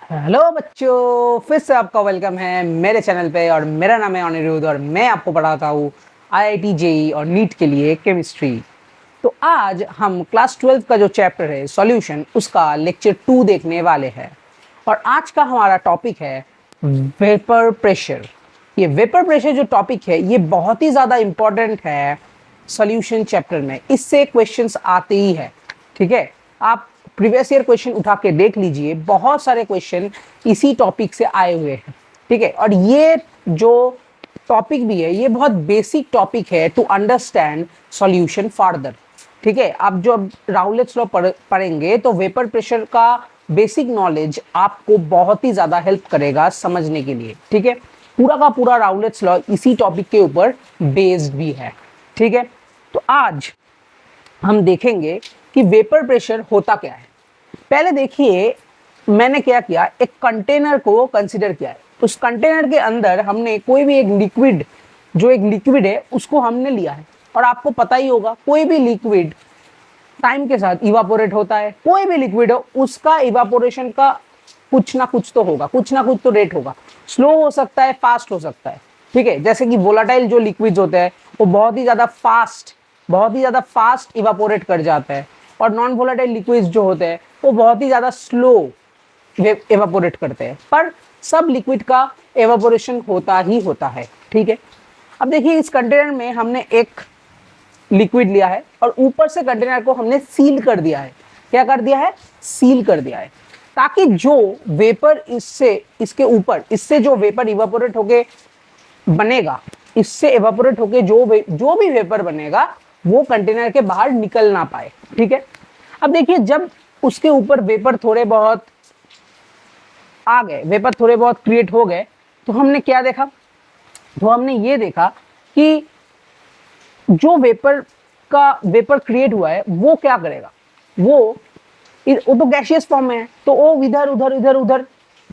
Hello बच्चों, फिर से आपका वेलकम है मेरे चैनल पे। और मेरा नाम है अनिरुद्ध और मैं आपको पढ़ाता हूँ आईआईटी जेई और नीट के लिए केमिस्ट्री। तो आज हम क्लास 12 का जो चैप्टर है सॉल्यूशन, उसका लेक्चर 2 देखने वाले हैं। और आज का हमारा टॉपिक है वेपर प्रेशर। ये वेपर प्रेशर जो टॉपिक है ये बहुत ही ज़्यादा इम्पोर्टेंट है सॉल्यूशन चैप्टर में। इससे क्वेश्चंस आते ही है। ठीक है, आप प्रीवियस ईयर क्वेश्चन उठा के देख लीजिए, बहुत सारे क्वेश्चन इसी टॉपिक से आए हुए हैं। ठीक है, और ये जो टॉपिक भी है ये बहुत बेसिक टॉपिक है टू अंडरस्टैंड सॉल्यूशन फर्दर। ठीक है, आप जो अब राउलेट्स लॉ पढ़ेंगे तो वेपर प्रेशर का बेसिक नॉलेज आपको बहुत ही ज़्यादा हेल्प करेगा समझने के लिए। ठीक है, पूरा का पूरा राउलेट्स लॉ इसी टॉपिक के ऊपर बेस्ड भी है। ठीक है, तो आज हम देखेंगे कि वेपर प्रेशर होता क्या है। पहले देखिए, मैंने क्या किया, एक कंटेनर को कंसीडर किया है। उस कंटेनर के अंदर हमने कोई भी एक लिक्विड, जो एक लिक्विड है उसको हमने लिया है। और आपको पता ही होगा कोई भी लिक्विड टाइम के साथ इवापोरेट होता है। कोई भी लिक्विड हो उसका इवापोरेशन का कुछ ना कुछ तो होगा, कुछ ना कुछ तो रेट होगा। स्लो हो सकता है, फास्ट हो सकता है। ठीक है, जैसे कि वोलाटाइल जो लिक्विड्स होते हैं वो बहुत ही ज़्यादा फास्ट इवापोरेट कर जाता है। और नॉन वोलाटाइल लिक्विड्स जो होते हैं वो बहुत ही ज़्यादा स्लो एवापोरेट करते हैं। पर सब लिक्विड का एवापोरेशन होता ही होता है। ठीक है, अब देखिए इस कंटेनर में हमने एक लिक्विड लिया है और ऊपर से कंटेनर को हमने सील कर दिया है। क्या कर दिया है? सील कर दिया है, ताकि जो वेपर इससे जो वेपर इवापोरेट होके बनेगा, इससे इवापोरेट होके जो भी वेपर बनेगा वो कंटेनर के बाहर निकल ना पाए। ठीक है, अब देखिए जब उसके ऊपर वेपर थोड़े बहुत आ गए, वेपर थोड़े बहुत क्रिएट हो गए, तो हमने क्या देखा? तो हमने ये देखा कि जो वेपर क्रिएट हुआ है वो क्या करेगा, वो तो गैसियस फॉर्म में है, तो वो इधर उधर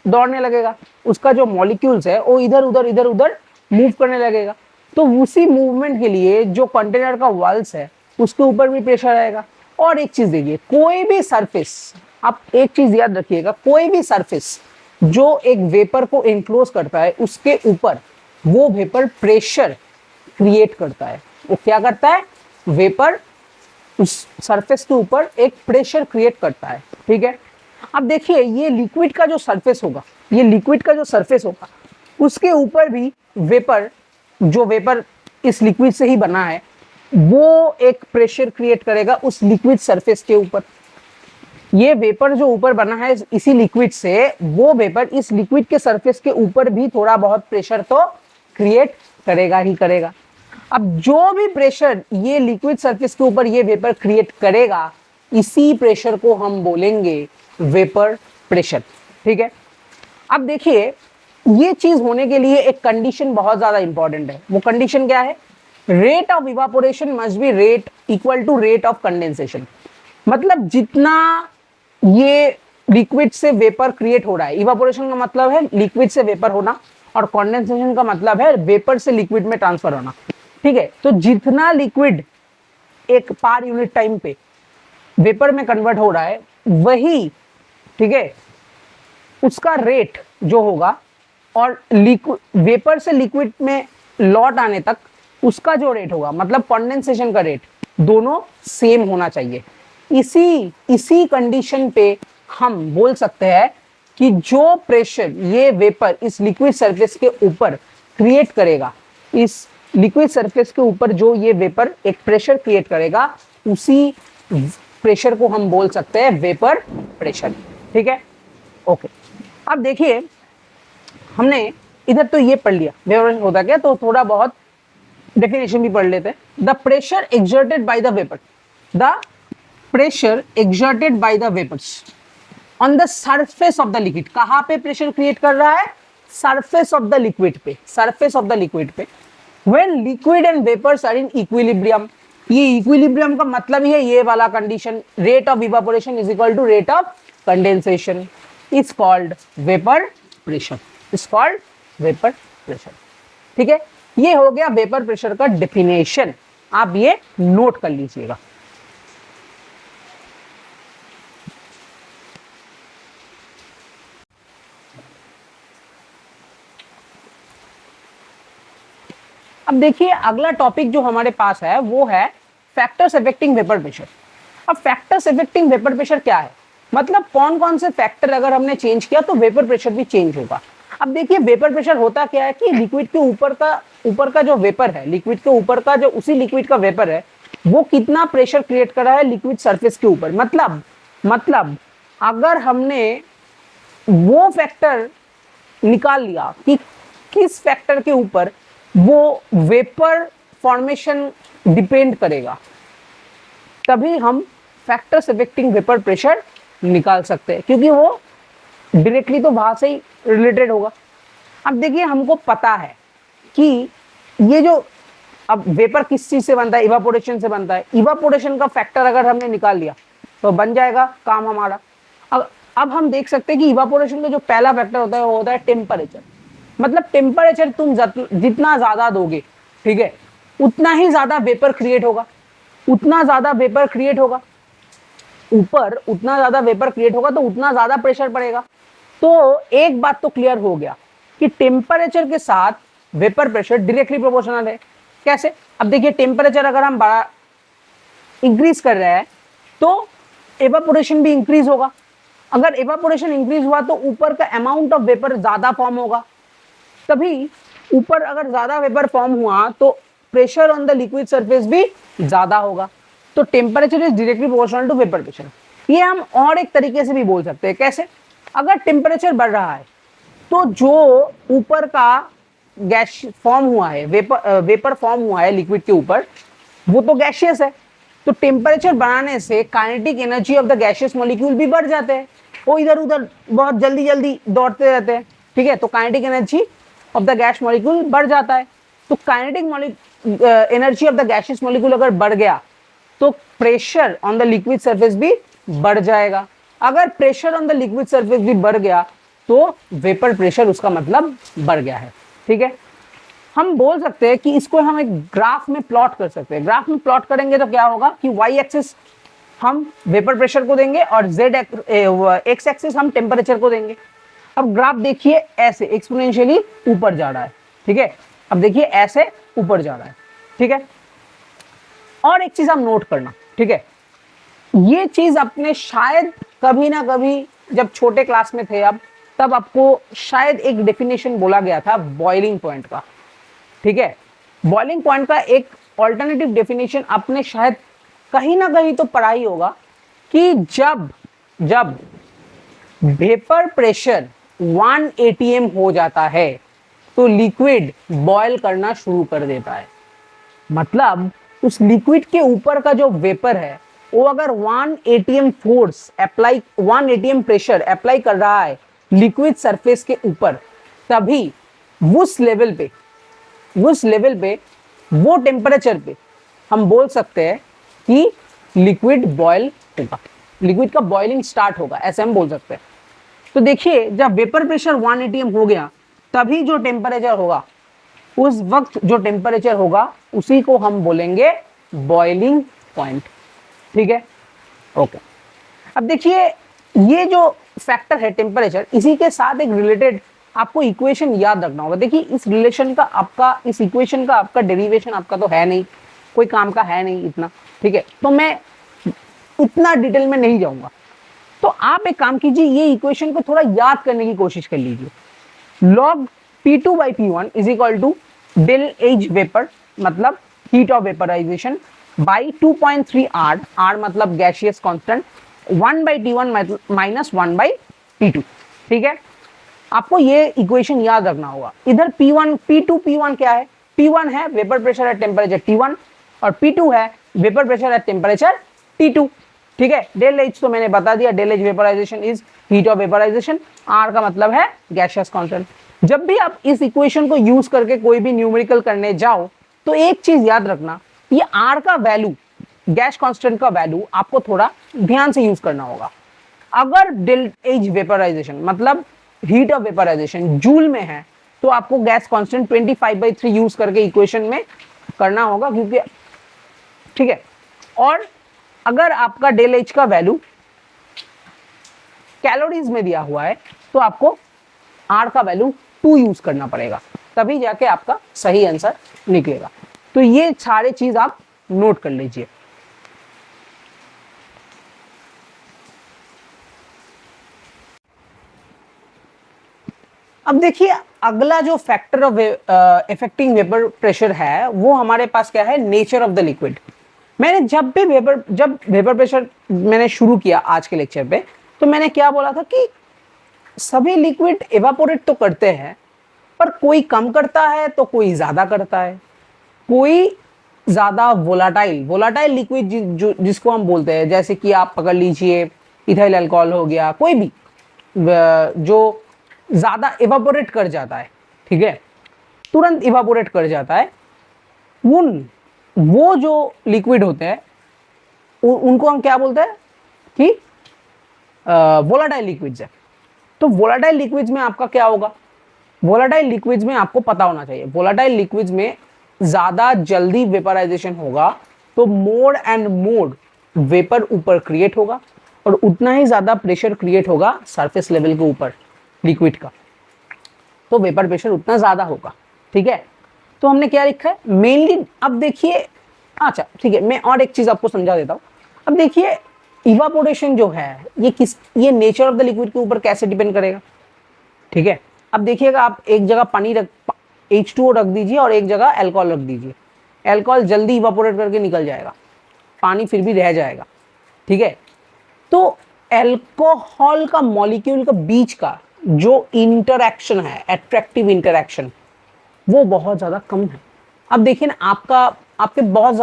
दौड़ने लगेगा। उसका जो मॉलिक्यूल्स है वो इधर उधर मूव करने लगेगा। तो उसी मूवमेंट के लिए जो कंटेनर का वॉल्स है उसके ऊपर भी प्रेशर आएगा। और एक चीज देखिए, कोई भी सरफेस, आप एक चीज याद रखिएगा, कोई भी सरफेस जो एक वेपर को एनक्लोज करता है उसके ऊपर वो वेपर प्रेशर क्रिएट करता है। वो क्या करता है? वेपर उस सरफेस के ऊपर एक प्रेशर क्रिएट करता है। ठीक है, अब देखिए ये लिक्विड का जो सरफेस होगा, उसके ऊपर भी वेपर इस लिक्विड से ही बना है, वो एक प्रेशर क्रिएट करेगा उस लिक्विड सरफेस के ऊपर। ये वेपर जो ऊपर बना है इसी लिक्विड से, वो वेपर इस लिक्विड के सरफेस के ऊपर भी थोड़ा बहुत प्रेशर तो क्रिएट करेगा ही करेगा। अब जो भी प्रेशर ये लिक्विड सरफेस के ऊपर ये वेपर क्रिएट करेगा, इसी प्रेशर को हम बोलेंगे वेपर प्रेशर। ठीक है, अब देखिए ये चीज होने के लिए एक कंडीशन बहुत ज्यादा इंपॉर्टेंट है। वो कंडीशन क्या है? Rate of evaporation must be rate equal to rate of condensation. मतलब जितना ये लिक्विड से वेपर क्रिएट हो रहा है, इवापोरेशन का मतलब है लिक्विड से वेपर होना, और कंडेंसेशन का मतलब है वेपर से लिक्विड में ट्रांसफर होना। ठीक है, तो जितना लिक्विड एक पर यूनिट टाइम पे वेपर में कन्वर्ट हो रहा है वही, ठीक है, उसका रेट जो होगा, और वेपर से लिक्विड में लौट आने तक उसका जो रेट होगा, मतलब कंडेंसेशन का रेट, दोनों सेम होना चाहिए। इसी कंडीशन पे हम बोल सकते हैं कि जो प्रेशर ये वेपर इस लिक्विड सरफेस के ऊपर क्रिएट करेगा, इस लिक्विड सरफेस के ऊपर जो ये वेपर एक प्रेशर क्रिएट करेगा, उसी प्रेशर को हम बोल सकते हैं वेपर प्रेशर। ठीक है, ओके। अब देखिए हमने इधर तो ये पढ़ लिया वेपर प्रेशर होता क्या, तो थोड़ा बहुत डेफिनेशन भी पढ़ लेते हैं। The pressure exerted by the vapours on the surface of the liquid. कहां पे प्रेशर क्रिएट कर रहा है? सरफेस ऑफ द लिक्विड पे। When liquid and vapors are in equilibrium, ये इक्विलिब्रियम का मतलब ही है ये वाला condition, rate of evaporation is equal to rate of condensation, is called vapour pressure. ठीक है, ये हो गया वेपर प्रेशर का डेफिनेशन। आप ये नोट कर लीजिएगा। अब देखिए अगला टॉपिक जो हमारे पास है वो है फैक्टर्स अफेक्टिंग वेपर प्रेशर। अब फैक्टर्स अफेक्टिंग वेपर प्रेशर क्या है, मतलब कौन कौन से फैक्टर अगर हमने चेंज किया तो वेपर प्रेशर भी चेंज होगा। अब देखिए वेपर प्रेशर होता क्या है कि लिक्विड के ऊपर का जो वेपर है, लिक्विड के ऊपर का जो उसी लिक्विड का वेपर है वो कितना प्रेशर क्रिएट कर रहा है लिक्विड सरफेस के ऊपर। मतलब अगर हमने वो फैक्टर निकाल लिया कि किस फैक्टर के ऊपर वो वेपर फॉर्मेशन डिपेंड करेगा, तभी हम फैक्टर्स अफेक्टिंग वेपर प्रेशर निकाल सकते हैं, क्योंकि वो डायरेक्टली तो वहां से ही रिलेटेड होगा। अब देखिए हमको पता है कि ये जो अब वेपर किस चीज से बनता है, इवापोरेशन से बनता है। इवापोरेशन का फैक्टर अगर हमने निकाल लिया तो बन जाएगा काम हमारा। अब हम देख सकते हैं कि इवापोरेशन का जो पहला फैक्टर होता है वो होता है टेम्परेचर। मतलब टेम्परेचर तुम जितना ज्यादा दोगे, ठीक है, उतना ही ज्यादा वेपर क्रिएट होगा, उतना ज्यादा वेपर क्रिएट होगा ऊपर, उतना ज्यादा वेपर क्रिएट होगा तो उतना ज्यादा प्रेशर पड़ेगा। तो एक बात तो क्लियर हो गया कि टेम्परेचर के साथ वेपर प्रेशर डायरेक्टली प्रोपोर्शनल है। कैसे? अब देखिए टेम्परेचर अगर हम बड़ा इंक्रीज कर रहे हैं तो एवापोरेशन भी इंक्रीज होगा। अगर एवापोरेशन इंक्रीज हुआ तो ऊपर का अमाउंट ऑफ वेपर ज्यादा फॉर्म होगा, तभी ऊपर अगर ज्यादा वेपर फॉर्म हुआ तो pressure on the liquid surface भी ज्यादा होगा। तो temperature is directly proportional to vapour pressure. ये हम और एक तरीके से भी बोल सकते हैं। कैसे? अगर टेम्परेचर बढ़ रहा है तो जो ऊपर का गैस फॉर्म हुआ है, वेपर फॉर्म हुआ है लिक्विड के ऊपर, वो तो गैशियस है। तो टेम्परेचर बढ़ाने से kinetic energy of the gaseous molecule भी बढ़ जाते हैं, वो इधर उधर बहुत जल्दी जल्दी दौड़ते रहते हैं, ठीक है। तो kinetic energy of the gas molecule बढ़ जाता है। तो kinetic energy of the gaseous molecule अगर बढ़ गया तो pressure on the liquid surface भी बढ़ जाएगा। अगर pressure on the liquid surface भी बढ़ गया तो वेपर प्रेशर उसका मतलब बढ़ गया है, ठीक है। हम बोल सकते हैं कि इसको हम एक ग्राफ में प्लॉट कर सकते हैं। ग्राफ में प्लॉट करेंगे तो क्या होगा कि वाई एक्सिस हम वेपर प्रेशर को देंगे और जेड एक्स एक्सिस हम टेम्परेचर को देंगे। अब ग्राफ देखिए ऐसे एक्सपोनेंशियली ऊपर जा रहा है, ठीक है। अब देखिए ऐसे ऊपर जा रहा है, ठीक है। और एक चीज आप नोट करना, ठीक है, ये चीज अपने शायद कभी ना कभी जब छोटे क्लास में थे अब, तब आपको शायद एक डेफिनेशन बोला गया था बॉइलिंग पॉइंट का, ठीक है। बॉइलिंग पॉइंट का एक ऑल्टरनेटिव डेफिनेशन आपने शायद कहीं ना कहीं तो पढ़ा ही होगा कि जब वेपर प्रेशर 1 atm हो जाता है तो लिक्विड बॉयल करना शुरू कर देता है। मतलब उस लिक्विड के ऊपर का जो वेपर है वो अगर 1 atm force apply, 1 atm pressure apply कर रहा है लिक्विड सरफेस के ऊपर, तभी उस लेवल पे वो टेम्परेचर पे हम बोल सकते हैं कि लिक्विड बॉयल होगा, लिक्विड का बॉइलिंग स्टार्ट होगा, ऐसे हम बोल सकते हैं। तो देखिए जब वेपर प्रेशर 1 atm हो गया तभी जो टेम्परेचर होगा, उस वक्त जो टेम्परेचर होगा उसी को हम बोलेंगे बॉइलिंग पॉइंट, ठीक है। ओके, अब देखिए ये जो फैक्टर है टेम्परेचर, इसी के साथ एक रिलेटेड आपको इक्वेशन याद रखना होगा। देखिए इस इक्वेशन का आपका डेरिवेशन आपका तो है नहीं, कोई काम का है नहीं इतना, ठीक है। तो मैं इतना डिटेल में नहीं जाऊंगा। तो आप एक काम कीजिए, ये इक्वेशन को थोड़ा याद करने की कोशिश कर लीजिए। log P2 by P1 is equal to del H vapour, मतलब heat of vaporisation, by 2.3 R मतलब gaseous constant, 1 by T1 minus 1 by P2, ठीक है। आपको ये इक्वेशन याद रखना होगा। इधर P1 P2 P1 क्या है? P1 है vapour pressure at temperature T1 और P2 है vapour pressure at temperature T2, ठीक है। डेल एच तो मैंने बता दिया, del H vaporisation is heat of vaporisation, R का मतलब है गैसियस कांस्टेंट। जब भी आप इस इक्वेशन को यूज करके कोई भी न्यूमेरिकल करने जाओ तो एक चीज याद रखना, ये R का वैल्यू, गैस कांस्टेंट का वैल्यू आपको थोड़ा ध्यान से यूज करना होगा। अगर डेल एच वेपराइजेशन मतलब हीट ऑफ वेपराइजेशन जूल में है तो आपको गैस कांस्टेंट 25/3 यूज करके इक्वेशन में करना होगा, क्योंकि ठीक है। और अगर आपका डेल एच का वैल्यू कैलोरीज में दिया हुआ है तो आपको आर का वैल्यू 2 यूज करना पड़ेगा, तभी जाके आपका सही आंसर निकलेगा। तो ये सारे चीज आप नोट कर लीजिए। अब देखिए अगला जो factor of affecting vapour pressure है वो हमारे पास क्या है, नेचर ऑफ द लिक्विड। मैंने जब वेपर प्रेशर मैंने शुरू किया आज के लेक्चर पे, तो मैंने क्या बोला था कि सभी लिक्विड इवापोरेट तो करते हैं, पर कोई कम करता है तो कोई ज्यादा करता है। कोई ज्यादा वोलाटाइल लिक्विड जिसको हम बोलते हैं, जैसे कि आप पकड़ लीजिए इथाइल अल्कोहल हो गया, कोई भी जो ज्यादा इवापोरेट कर जाता है, ठीक है, तुरंत इवापोरेट कर जाता है, वो जो लिक्विड होते हैं उनको हम क्या बोलते हैं कि वोलाटाइल लिक्विड्स है। तो वोलाटाइल लिक्विड्स में आपका क्या होगा, वोलाटाइल लिक्विड्स में आपको पता होना चाहिए, वोलाटाइल लिक्विड्स में ज्यादा जल्दी वेपराइजेशन होगा, तो मोर एंड मोर वेपर ऊपर क्रिएट होगा और उतना ही ज्यादा प्रेशर क्रिएट होगा सरफेस लेवल के ऊपर लिक्विड का, तो वेपर प्रेशर उतना ज्यादा होगा। ठीक है, तो हमने क्या लिखा है मेनली। अब देखिए, अच्छा ठीक है, मैं और एक चीज आपको समझा देता हूं। अब देखिए इवापोरेशन जो है ये नेचर ऑफ द लिक्विड के ऊपर कैसे डिपेंड करेगा। ठीक है, अब देखिएगा आप एक जगह पानी H2O रख दीजिए और एक जगह अल्कोहल रख दीजिए, अल्कोहल जल्दी इवापोरेट करके निकल जाएगा, पानी फिर भी रह जाएगा। ठीक है, तो अल्कोहल का मॉलिक्यूल का बीच का जो इंटरैक्शन है, अट्रैक्टिव इंटरैक्शन, वो बहुत ज्यादा कम है। अब देखिए ना, आपके बहुत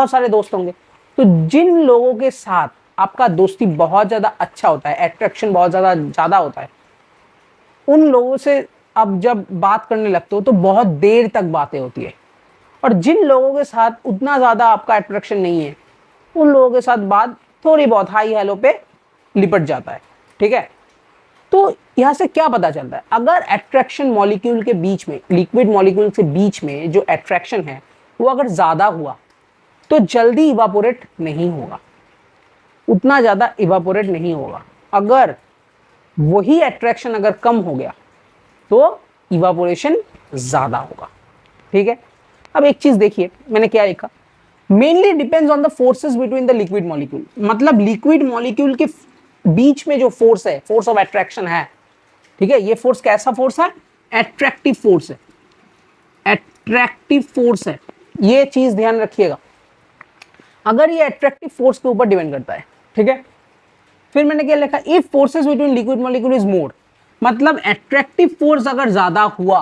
सारे दोस्त होंगे, तो जिन लोगों के साथ आपका दोस्ती बहुत ज्यादा अच्छा होता है, अट्रैक्शन बहुत ज्यादा होता है, उन लोगों से अब जब बात करने लगते हो तो बहुत देर तक बातें होती है। और जिन लोगों के साथ उतना ज्यादा आपका अट्रैक्शन नहीं है, उन लोगों के साथ बात थोड़ी बहुत हाई हेलो पे लिपट जाता है। ठीक है, तो यहां से क्या पता चलता है, अगर अट्रैक्शन मॉलिक्यूल के बीच में, लिक्विड मॉलिक्यूल के बीच में जो अट्रैक्शन है वो अगर ज्यादा हुआ तो जल्दी इवापोरेट नहीं होगा, उतना ज्यादा इवापोरेट नहीं होगा। अगर वही अट्रैक्शन अगर कम हो गया तो इवापोरेशन ज्यादा होगा। ठीक है, अब एक चीज देखिए मैंने क्या लिखा, mainly depends on the forces between the liquid molecule. मतलब लिक्विड मॉलिक्यूल के बीच में जो फोर्स है, फोर्स ऑफ अट्रैक्शन है, ठीक है, ये फोर्स कैसा फोर्स है, अट्रैक्टिव फोर्स है, अट्रैक्टिव फोर्स है, ये चीज ध्यान रखिएगा। अगर ये अट्रैक्टिव फोर्स के ऊपर डिपेंड करता है। ठीक है, फिर मैंने क्या लिखा, if forces between liquid molecule is more, मतलब अट्रैक्टिव फोर्स अगर ज्यादा हुआ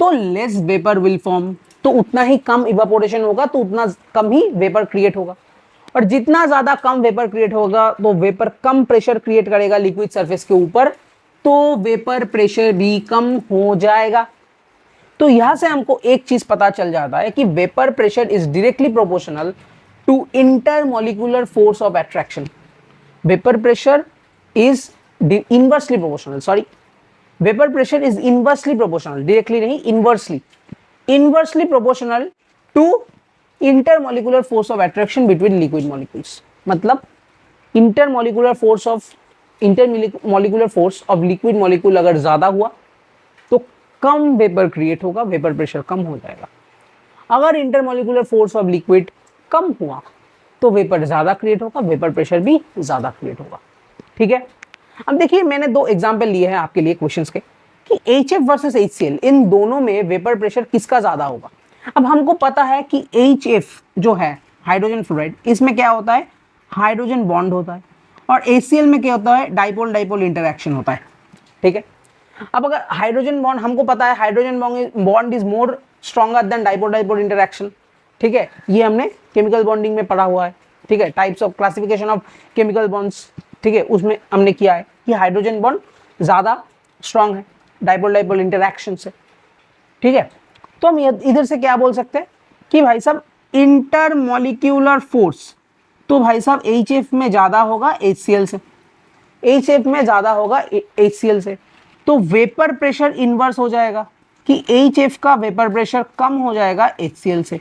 तो लेस वेपर विल फॉर्म, तो उतना ही कम इवापोरेशन होगा, तो उतना कम ही वेपर क्रिएट होगा। और जितना ज्यादा कम वेपर क्रिएट होगा तो वेपर कम प्रेशर क्रिएट करेगा लिक्विड सरफेस के ऊपर, तो वेपर प्रेशर भी कम हो जाएगा। तो यहां से हमको एक चीज पता चल जाता है कि vapour pressure is directly proportional to intermolecular force of attraction. Vapour pressure is inversely proportional, sorry, vapour pressure is inversely proportional, directly नहीं, inversely proportional to intermolecular force of attraction between liquid molecules. मतलब intermolecular force of liquid molecule अगर ज्यादा हुआ तो कम vapour create होगा, vapour pressure कम हो जाएगा। अगर इंटरमॉलिक्यूलर फोर्स ऑफ लिक्विड कम हुआ तो वेपर ज्यादा क्रिएट होगा, वेपर प्रेशर भी ज्यादा क्रिएट होगा। ठीक है, अब देखिए मैंने दो एग्जांपल लिए हैं आपके लिए क्वेश्चंस के कि HF वर्सेस HCl, इन दोनों में वेपर प्रेशर किसका ज्यादा होगा। अब हमको पता है कि HF जो है हाइड्रोजन फ्लोराइड, इसमें क्या होता है, हाइड्रोजन बॉन्ड होता है, और HCl में क्या होता है, डाइपोल डाइपोल इंटरैक्शन होता है। ठीक है, अब अगर हाइड्रोजन बॉन्ड, हमको पता है hydrogen bond is more stronger than dipole dipole interaction. ठीक है, ये हमने केमिकल बॉन्डिंग में पढ़ा हुआ है। ठीक है, types of classification of chemical bonds, ठीक है, उसमें हमने किया है कि हाइड्रोजन बॉन्ड ज्यादा स्ट्रॉन्ग है डाइपोल डाइपोल इंटरैक्शन से। ठीक है, तो हम इधर से क्या बोल सकते हैं कि भाई साहब इंटरमॉलिक्यूलर फोर्स, तो भाई साहब HF में ज्यादा होगा HCl से, HF में ज्यादा होगा HCl से, तो वेपर प्रेशर इनवर्स हो जाएगा कि HF का वेपर प्रेशर कम हो जाएगा HCl से,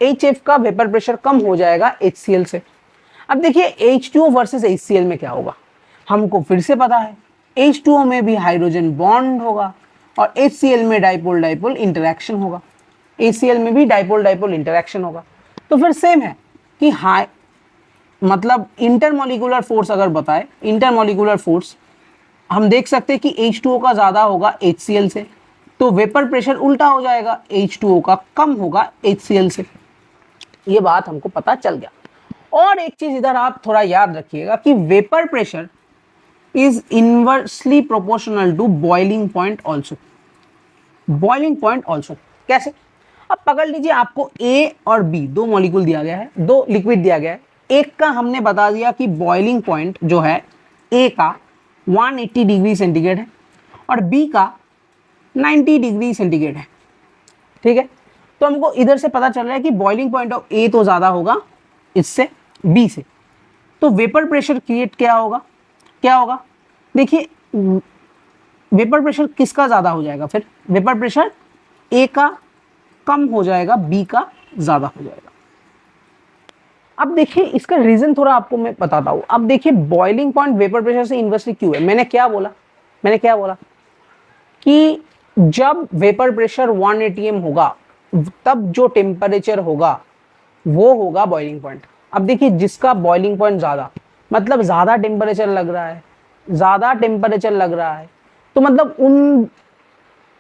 HF का वेपर प्रेशर कम हो जाएगा HCl से। अब देखिए H2O वर्सेस HCl में क्या होगा, हमको फिर से पता है H2O में भी हाइड्रोजन बॉन्ड होगा और HCl में डाइपोल डाइपोल इंटरेक्शन होगा, HCl में भी डाइपोल डाइपोल इंटरेक्शन होगा। तो फिर सेम है कि हाई मतलब इंटरमोलिकुलर फोर्स अगर बताए, इंटरमोलिकुलर फोर्स हम देख सकते हैं कि H2O का ज़्यादा होगा HCl से, तो वेपर प्रेशर उल्टा हो जाएगा, H2O का कम होगा HCl से। ये बात हमको पता चल गया। और एक चीज इधर आप थोड़ा याद रखिएगा कि vapour pressure is inversely proportional to boiling point also. Boiling point also कैसे? अब पकड़ लीजिए, आपको A और B दो मॉलिक्यूल दिया गया है, दो लिक्विड दिया गया है। एक का हमने बता दिया कि बॉइलिंग पॉइंट जो है A का 180 डिग्री सेंटीग्रेड है और B का 90 डिग्री सेंटीग्रेड है। ठीक है, तो हमको इधर से पता चल रहा है कि बॉइलिंग पॉइंट ऑफ A तो ज़्यादा होगा इससे, B से। तो वेपर प्रेशर क्रिएट क्या होगा, क्या होगा? देखिए वेपर प्रेशर किसका ज़्यादा हो जाएगा? फिर वेपर प्रेशर A का कम हो जाएगा, B का ज़्यादा हो जाएगा। अब देखिए इसका रीज़न थोड़ा आपको मैं बताता हूँ। अब देखिए बॉइलिंग पॉइंट वेपर प्रेशर से इन्वर्सली क्यों है? मैंने क्या बोला कि जब वेपर प्रेशर 1 atm होगा तब जो टेम्परेचर होगा वो होगा बॉइलिंग पॉइंट। अब देखिए जिसका बॉइलिंग पॉइंट ज़्यादा, मतलब ज़्यादा टेम्परेचर लग रहा है, तो मतलब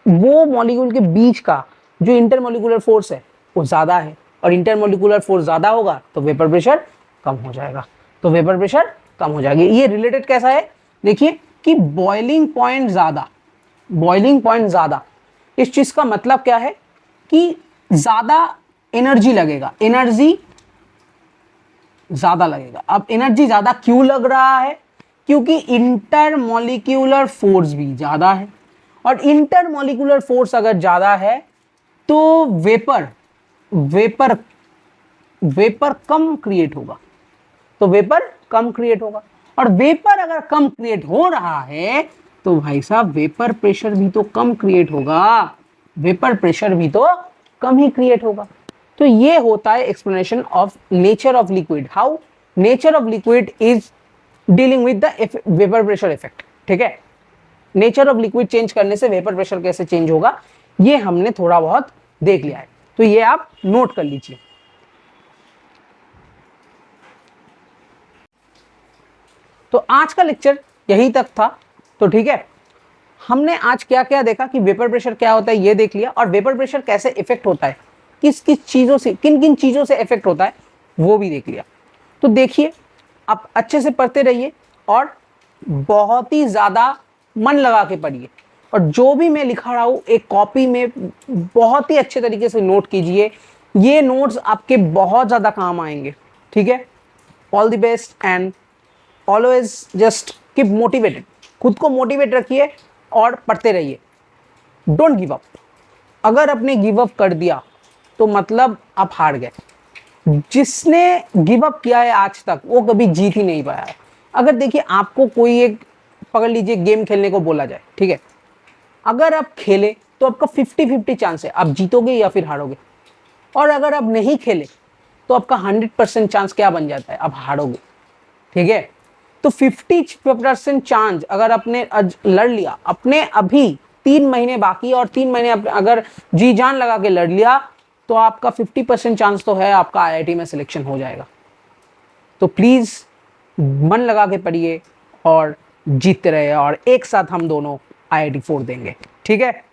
वो मॉलिक्यूल के बीच का जो इंटरमोलिकुलर फोर्स है वो ज़्यादा है, और इंटरमोलिकुलर फोर्स ज़्यादा होगा तो वेपर प्रेशर कम हो जाएगा, ये रिलेटेड कैसा है? देखिए कि बॉइलिंग पॉइंट ज़्यादा, इस चीज़ का मतलब क्या है कि ज़्यादा एनर्जी लगेगा, अब एनर्जी ज़्यादा क्यों लग रहा है? क्योंकि इंटरमोलिक्यूलर फोर्स भी ज़्यादा है, और इंटरमोलिक्यूलर फोर्स अगर ज़्यादा है तो वेपर कम क्रिएट होगा, और वेपर अगर कम क्रिएट हो रहा है तो भाई साहब वेपर प्रेशर भी तो कम ही क्रिएट होगा। तो ये होता है explanation of nature of liquid, how nature of liquid is dealing with the vapour pressure effect. ठीक है, नेचर ऑफ लिक्विड चेंज करने से वेपर प्रेशर कैसे चेंज होगा ये हमने थोड़ा बहुत देख लिया है, तो ये आप नोट कर लीजिए। तो आज का लेक्चर यही तक था। तो ठीक है, हमने आज क्या क्या देखा कि वेपर प्रेशर क्या होता है ये देख लिया, और वेपर प्रेशर कैसे इफेक्ट होता है, किस चीज़ों से, किन चीज़ों से इफेक्ट होता है वो भी देख लिया। तो देखिए आप अच्छे से पढ़ते रहिए और बहुत ही ज़्यादा मन लगा के पढ़िए, और जो भी मैं लिखा रहा हूँ एक कॉपी में बहुत ही अच्छे तरीके से नोट कीजिए, ये नोट्स आपके बहुत ज़्यादा काम आएंगे। ठीक है, all the best and always just keep motivated, खुद को मोटिवेट रखिए और पढ़ते रहिए, डोंट गिव अप। अगर आपने गिव अप कर दिया तो मतलब आप हार गए। जिसने गिव अप किया है आज तक वो कभी जीत ही नहीं पाया है। अगर देखिए आपको कोई एक पकड़ लीजिए गेम खेलने को बोला जाए, ठीक है, अगर आप खेले तो आपका 50-50 चांस है आप जीतोगे या फिर हारोगे, और अगर आप नहीं खेले तो आपका 100% चांस क्या बन जाता है, आप हारोगे। ठीक है, तो 50% चांस अगर आपने लड़ लिया, अपने अभी 3 महीने बाकी और 3 महीने अगर जी जान लगा के लड़ लिया तो आपका 50% चांस तो है आपका IIT में सिलेक्शन हो जाएगा। तो प्लीज़ मन लगा के पढ़िए और जीतते रहे, और एक साथ हम दोनों IIT 4 देंगे। ठीक है।